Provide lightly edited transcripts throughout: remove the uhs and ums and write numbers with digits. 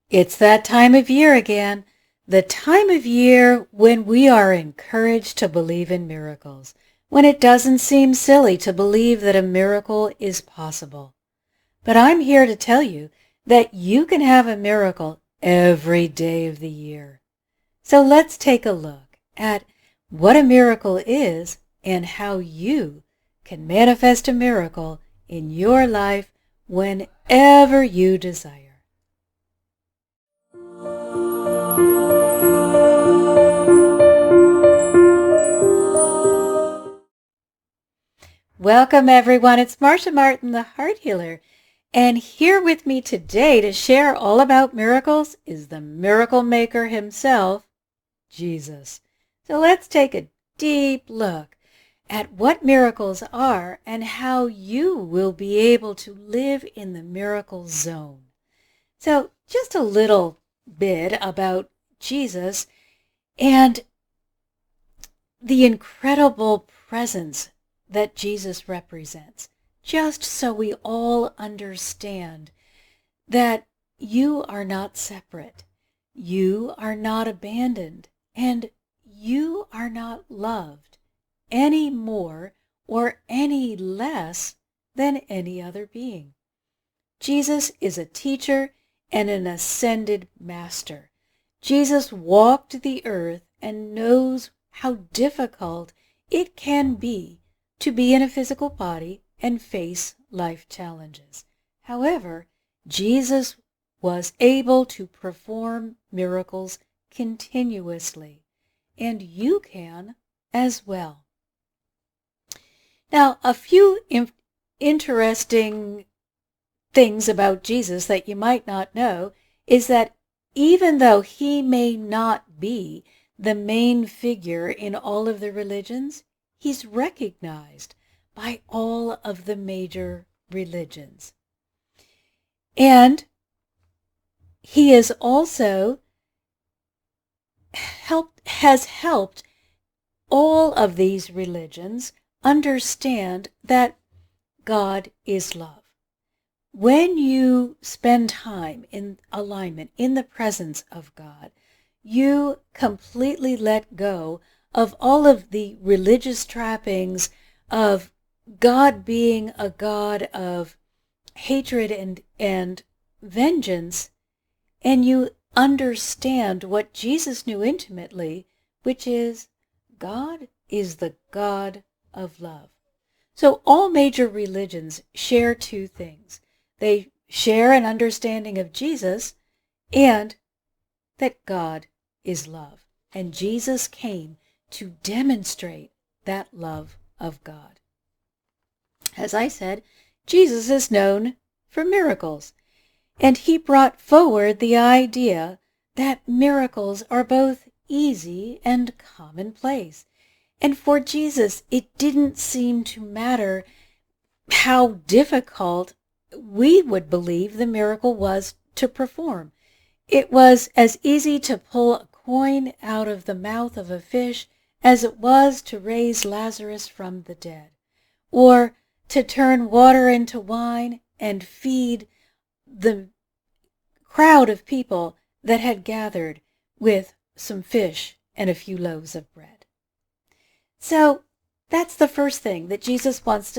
It's that time of year again, the time of year when we are encouraged to believe in miracles, when it doesn't seem silly to believe that a miracle is possible. But I'm here to tell you that you can have a miracle every day of the year. So let's take a look at what a miracle is and how you can manifest a miracle in your life whenever you desire. Welcome everyone, it's Marcia Martin, the Heart Healer, and here with me today to share all about miracles is the miracle maker himself, Jesus. So let's take a deep look at what miracles are and how you will be able to live in the miracle zone. So just a little bit about Jesus and the incredible presence that Jesus represents, just so we all understand that you are not separate, you are not abandoned, and you are not loved any more or any less than any other being. Jesus is a teacher and an ascended master. Jesus walked the earth and knows how difficult it can be to be in a physical body and face life challenges. However, Jesus was able to perform miracles continuously, and you can as well. Now, a few interesting things about Jesus that you might not know is that even though he may not be the main figure in all of the religions, he's recognized by all of the major religions. And he is also has helped all of these religions understand that God is love. When you spend time in alignment, in the presence of God, you completely let go of all of the religious trappings of God being a God of hatred and vengeance, and you understand what Jesus knew intimately, which is God is the God of love. So all major religions share two things. They share an understanding of Jesus and that God is love. And Jesus came to demonstrate that love of God. As I said, Jesus is known for miracles, and he brought forward the idea that miracles are both easy and commonplace. And for Jesus, it didn't seem to matter how difficult we would believe the miracle was to perform. It was as easy to pull a coin out of the mouth of a fish as it was to raise Lazarus from the dead, or to turn water into wine and feed the crowd of people that had gathered with some fish and a few loaves of bread. So that's the first thing that Jesus wants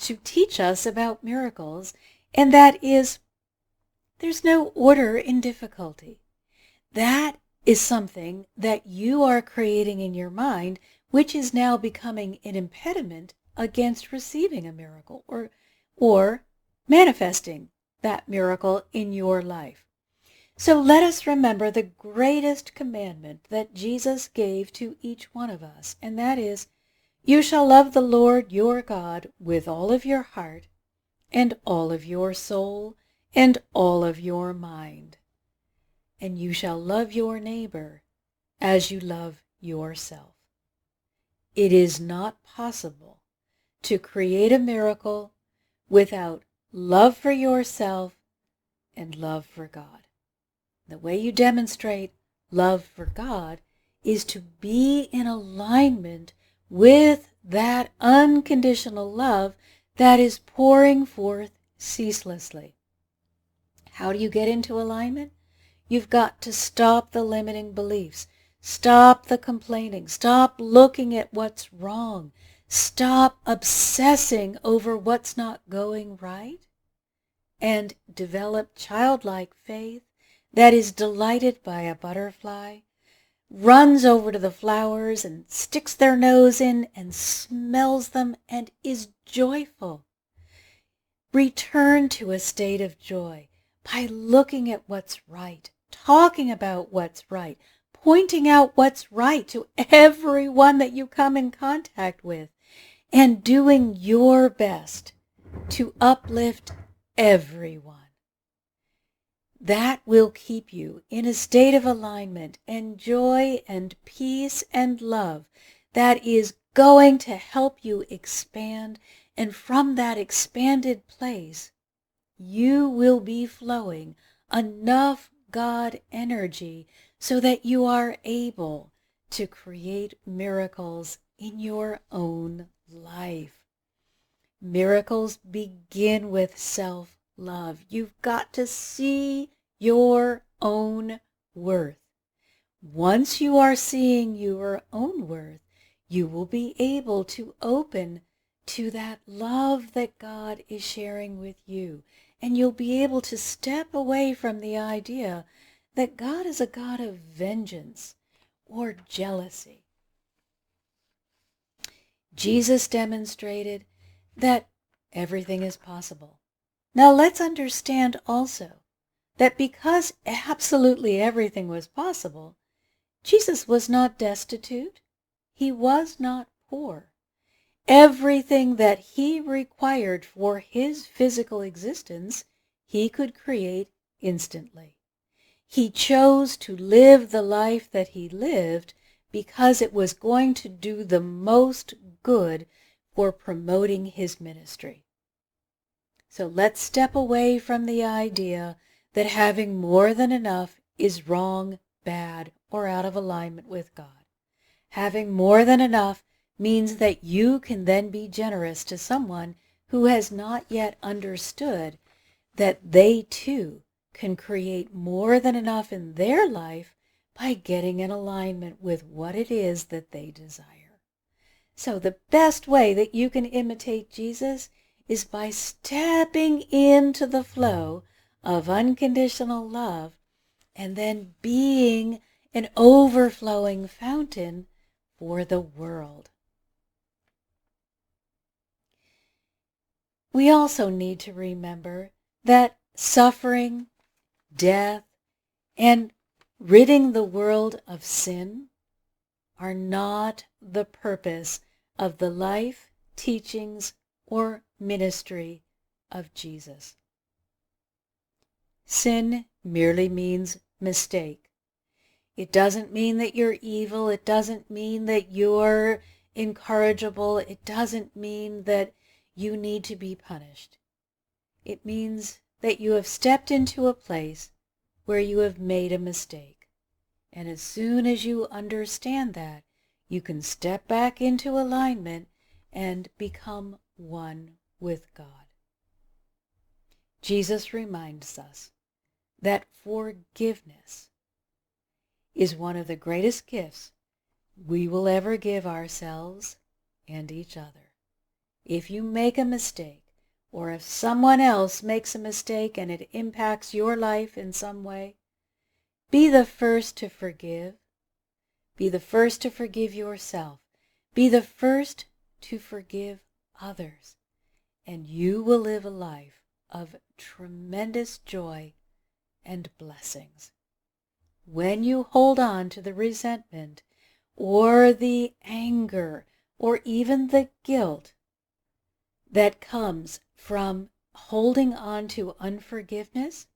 to teach us about miracles, and that is there's no order in difficulty. That is something that you are creating in your mind, which is now becoming an impediment against receiving a miracle or manifesting that miracle in your life. So let us remember the greatest commandment that Jesus gave to each one of us, and that is, you shall love the Lord your God with all of your heart and all of your soul and all of your mind. And you shall love your neighbor as you love yourself. It is not possible to create a miracle without love for yourself and love for God. The way you demonstrate love for God is to be in alignment with that unconditional love that is pouring forth ceaselessly. How do you get into alignment? You've got to stop the limiting beliefs. Stop the complaining. Stop looking at what's wrong. Stop obsessing over what's not going right. And develop childlike faith that is delighted by a butterfly, runs over to the flowers and sticks their nose in and smells them and is joyful. Return to a state of joy by looking at what's right, talking about what's right, pointing out what's right to everyone that you come in contact with, and doing your best to uplift everyone. That will keep you in a state of alignment and joy and peace and love that is going to help you expand, and from that expanded place, you will be flowing enough God energy so that you are able to create miracles in your own life. Miracles begin with self-love. You've got to see your own worth. Once you are seeing your own worth, you will be able to open to that love that God is sharing with you. And you'll be able to step away from the idea that God is a God of vengeance or jealousy. Jesus demonstrated that everything is possible. Now let's understand also that because absolutely everything was possible, Jesus was not destitute. He was not poor. Everything that he required for his physical existence, he could create instantly. He chose to live the life that he lived because it was going to do the most good for promoting his ministry. So let's step away from the idea that having more than enough is wrong, bad, or out of alignment with God. Having more than enough means that you can then be generous to someone who has not yet understood that they too can create more than enough in their life by getting in alignment with what it is that they desire. So the best way that you can imitate Jesus is by stepping into the flow of unconditional love and then being an overflowing fountain for the world. We also need to remember that suffering, death, and ridding the world of sin are not the purpose of the life, teachings, or ministry of Jesus. Sin merely means mistake. It doesn't mean that you're evil. It doesn't mean that you're incorrigible. It doesn't mean that you need to be punished. It means that you have stepped into a place where you have made a mistake. And as soon as you understand that, you can step back into alignment and become one with God. Jesus reminds us that forgiveness is one of the greatest gifts we will ever give ourselves and each other. If you make a mistake, or if someone else makes a mistake and it impacts your life in some way, be the first to forgive. Be the first to forgive yourself. Be the first to forgive others. And you will live a life of tremendous joy and blessings. When you hold on to the resentment or the anger or even the guilt that comes from holding on to unforgiveness,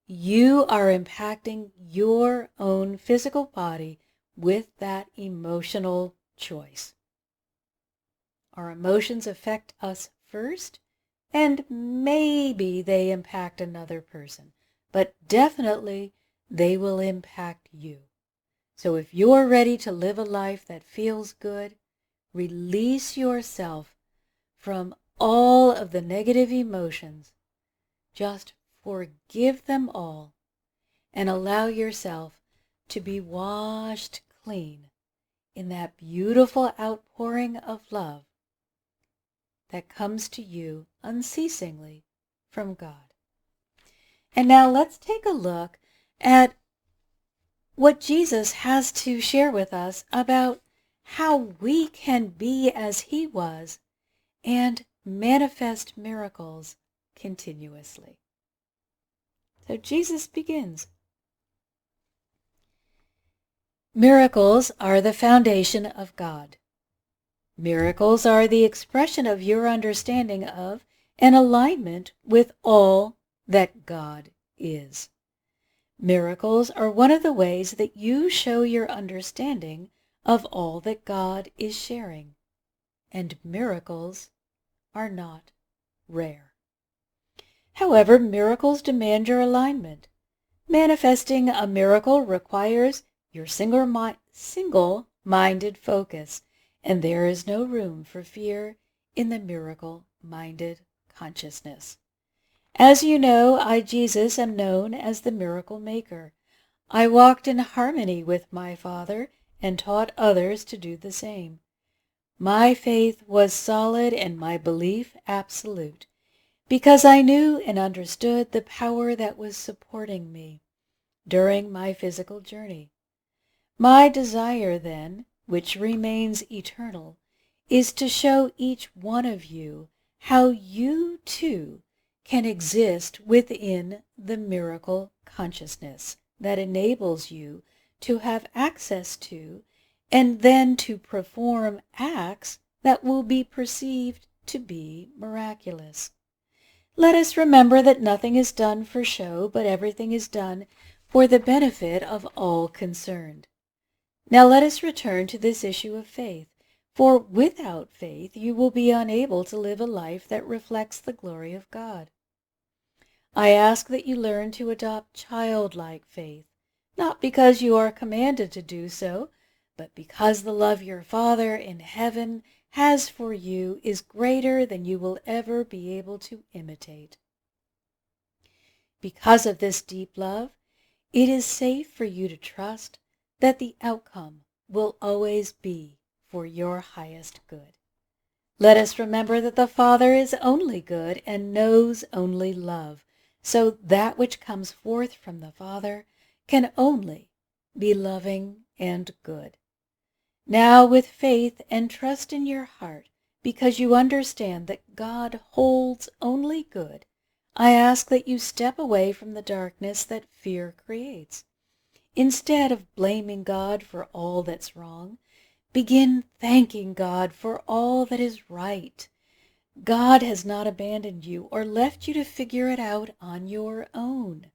you are impacting your own physical body with that emotional choice. Our emotions affect us first, and maybe they impact another person, but definitely they will impact you. So if you're ready to live a life that feels good, release yourself from all of the negative emotions. Just forgive them all and allow yourself to be washed clean in that beautiful outpouring of love that comes to you unceasingly from God. And now let's take a look at what Jesus has to share with us about how we can be as he was and manifest miracles continuously. So Jesus begins. Miracles are the foundation of God. Miracles are the expression of your understanding of and alignment with all that God is. Miracles are one of the ways that you show your understanding of all that God is sharing, and miracles are not rare. However, miracles demand your alignment. Manifesting a miracle requires your single-minded focus, and there is no room for fear in the miracle-minded consciousness. As you know, I, Jesus, am known as the miracle maker. I walked in harmony with my Father and taught others to do the same. My faith was solid and my belief absolute, because I knew and understood the power that was supporting me during my physical journey. My desire, then, which remains eternal, is to show each one of you how you, too, can exist within the miracle consciousness that enables you to have access to and then to perform acts that will be perceived to be miraculous. Let us remember that nothing is done for show, but everything is done for the benefit of all concerned. Now let us return to this issue of faith, for without faith you will be unable to live a life that reflects the glory of God. I ask that you learn to adopt childlike faith, not because you are commanded to do so, but because the love your Father in heaven has for you is greater than you will ever be able to imitate. Because of this deep love, it is safe for you to trust that the outcome will always be for your highest good. Let us remember that the Father is only good and knows only love, so that which comes forth from the Father can only be loving and good. Now, with faith and trust in your heart, because you understand that God holds only good, I ask that you step away from the darkness that fear creates. Instead of blaming God for all that's wrong, begin thanking God for all that is right. God has not abandoned you or left you to figure it out on your own.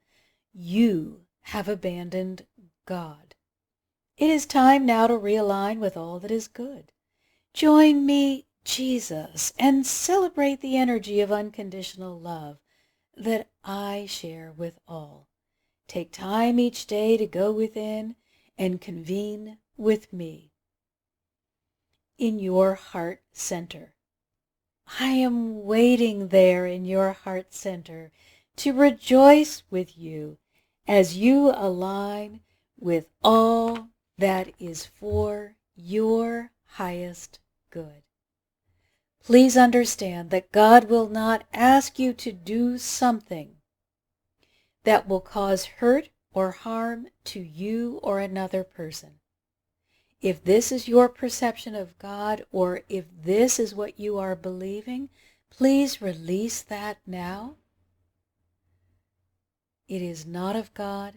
You have abandoned God. It is time now to realign with all that is good. Join me, Jesus, and celebrate the energy of unconditional love that I share with all. Take time each day to go within and convene with me in your heart center. I am waiting there in your heart center to rejoice with you as you align with all that is for your highest good. Please understand that God will not ask you to do something that will cause hurt or harm to you or another person. If this is your perception of God, or if this is what you are believing, please release that now. It is not of God.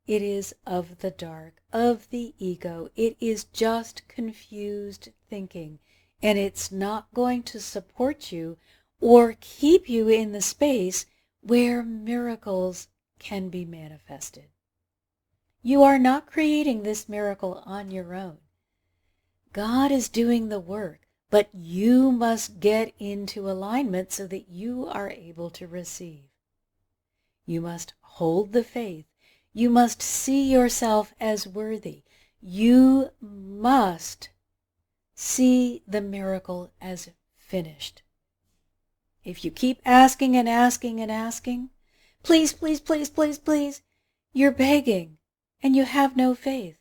It is of the dark, of the ego. It is just confused thinking, and it's not going to support you or keep you in the space where miracles can be manifested. You are not creating this miracle on your own. God is doing the work, but you must get into alignment so that you are able to receive. You must hold the faith. You must see yourself as worthy. You must see the miracle as finished. If you keep asking and asking and asking, please, please, please, please, please, You're begging, and you have no faith.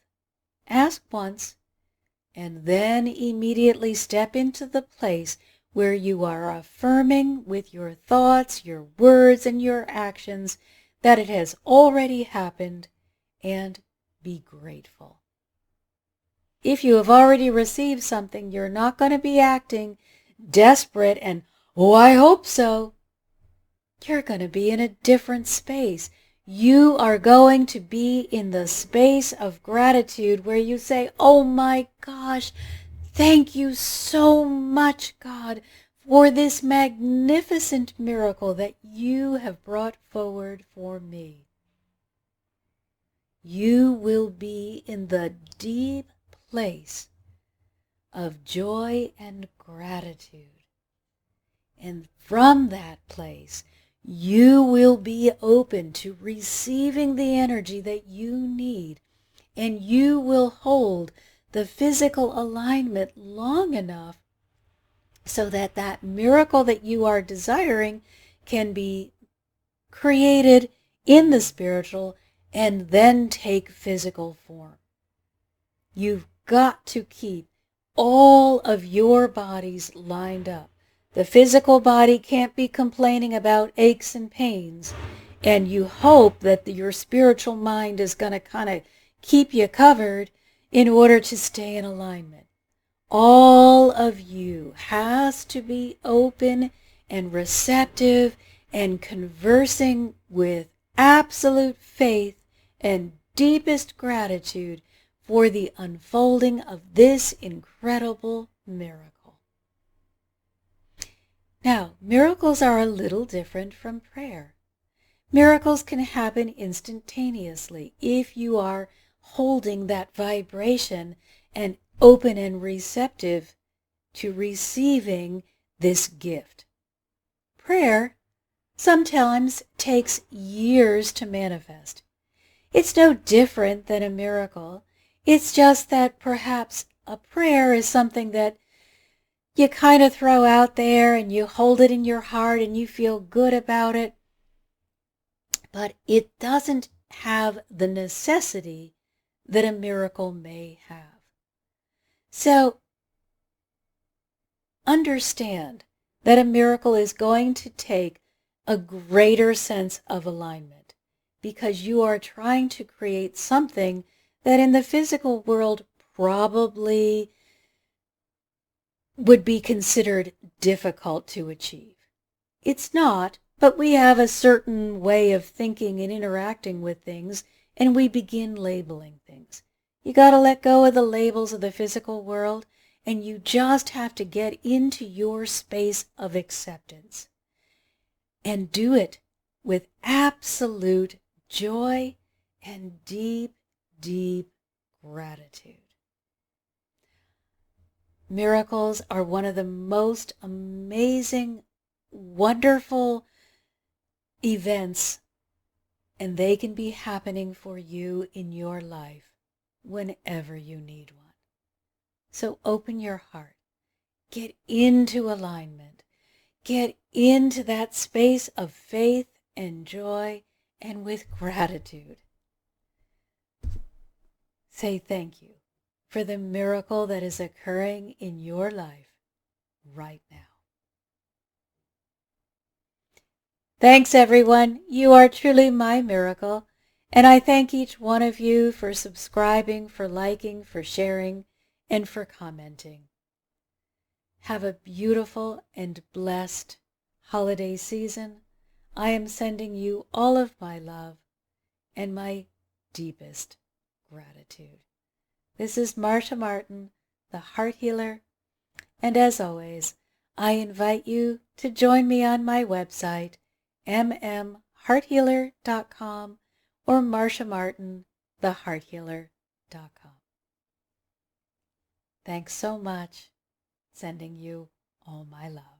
Ask once, and then immediately step into the place where you are affirming with your thoughts, your words, and your actions that it has already happened, and be grateful. If you have already received something, you're not going to be acting desperate and, oh, I hope so. You're going to be in a different space. You are going to be in the space of gratitude where you say, oh my gosh, thank you so much, God, for this magnificent miracle that you have brought forward for me. You will be in the deep place of joy and gratitude. And from that place, you will be open to receiving the energy that you need, and you will hold the physical alignment long enough so that that miracle that you are desiring can be created in the spiritual and then take physical form. You've got to keep all of your bodies lined up. The physical body can't be complaining about aches and pains, and you hope that your spiritual mind is going to kind of keep you covered in order to stay in alignment. All of you has to be open and receptive and conversing with absolute faith and deepest gratitude for the unfolding of this incredible miracle. Now, miracles are a little different from prayer. Miracles can happen instantaneously if you are holding that vibration and open and receptive to receiving this gift. Prayer sometimes takes years to manifest. It's no different than a miracle. It's just that perhaps a prayer is something that you kind of throw out there and you hold it in your heart and you feel good about it. But it doesn't have the necessity that a miracle may have. So understand that a miracle is going to take a greater sense of alignment because you are trying to create something that in the physical world probably would be considered difficult to achieve. It's not, but we have a certain way of thinking and interacting with things, and we begin labeling things. You got to let go of the labels of the physical world, and you just have to get into your space of acceptance. And do it with absolute joy and deep, deep gratitude. Miracles are one of the most amazing, wonderful events, and they can be happening for you in your life whenever you need one. So open your heart. Get into alignment. Get into that space of faith and joy and with gratitude. Say thank you for the miracle that is occurring in your life right now. Thanks, everyone. You are truly my miracle, and I thank each one of you for subscribing, for liking, for sharing, and for commenting. Have a beautiful and blessed holiday season. I am sending you all of my love and my deepest gratitude. This is Marcia Martin, the Heart Healer, and as always, I invite you to join me on my website, mmhearthealer.com or marciamartinthehearthealer.com. Thanks so much. Sending you all my love.